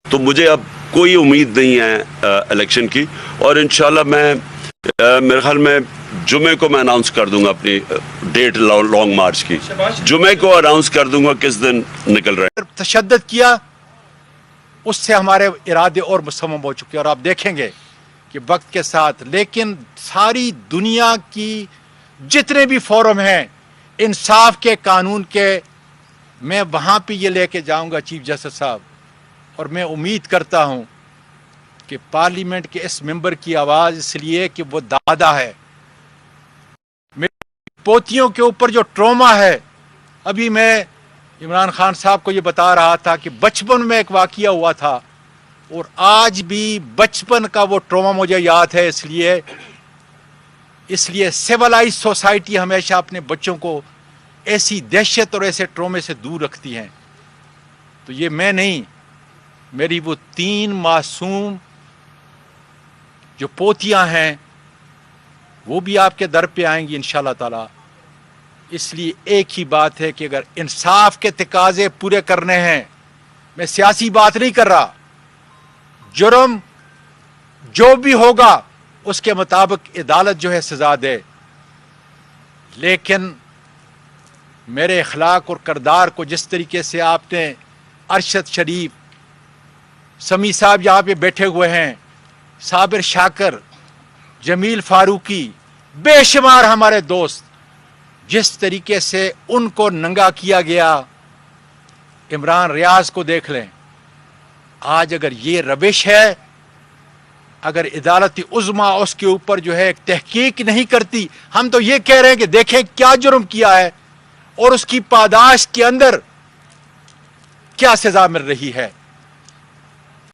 تو مجھے اب کوئی امید نہیں ہے الیکشن کی، اور انشاءاللہ میں میرے خیال میں جمعے کو میں اناؤنس کر دوں گا اپنی ڈیٹ لانگ مارچ کی، جمعے کو اناؤنس کر دوں گا کس دن نکل رہے ہیں۔ تشدد کیا، اس سے ہمارے ارادے اور مصمم ہو چکے ہیں، اور آپ دیکھیں گے کہ وقت کے ساتھ، لیکن ساری دنیا کی جتنے بھی فورم ہیں انصاف کے قانون کے، میں وہاں پہ یہ لے کے جاؤں گا چیف جسٹس صاحب، اور میں امید کرتا ہوں کہ پارلیمنٹ کے اس ممبر کی آواز اس لیے کہ وہ دادا ہے، میری پوتیوں کے اوپر جو ٹروما ہے، ابھی میں عمران خان صاحب کو یہ بتا رہا تھا کہ بچپن میں ایک واقعہ ہوا تھا، اور آج بھی بچپن کا وہ ٹروما مجھے یاد ہے، اس لیے سیولائز سوسائٹی ہمیشہ اپنے بچوں کو ایسی دہشت اور ایسے ٹرومے سے دور رکھتی ہیں۔ تو یہ میں نہیں، میری وہ 3 معصوم جو پوتیاں ہیں وہ بھی آپ کے در پہ آئیں گی انشاءاللہ تعالی۔ اس لیے ایک ہی بات ہے کہ اگر انصاف کے تقاضے پورے کرنے ہیں، میں سیاسی بات نہیں کر رہا، جرم جو بھی ہوگا اس کے مطابق عدالت جو ہے سزا دے، لیکن میرے اخلاق اور کردار کو جس طریقے سے آپ نے ارشد شریف، سمیع صاحب یہاں پہ بیٹھے ہوئے ہیں، صابر شاکر، جمیل فاروقی، بے شمار ہمارے دوست، جس طریقے سے ان کو ننگا کیا گیا، عمران ریاض کو دیکھ لیں۔ آج اگر یہ روش ہے، اگر عدالت عظمیٰ اس کے اوپر جو ہے ایک تحقیق نہیں کرتی، ہم تو یہ کہہ رہے ہیں کہ دیکھیں کیا جرم کیا ہے اور اس کی پاداش کے اندر کیا سزا مل رہی ہے۔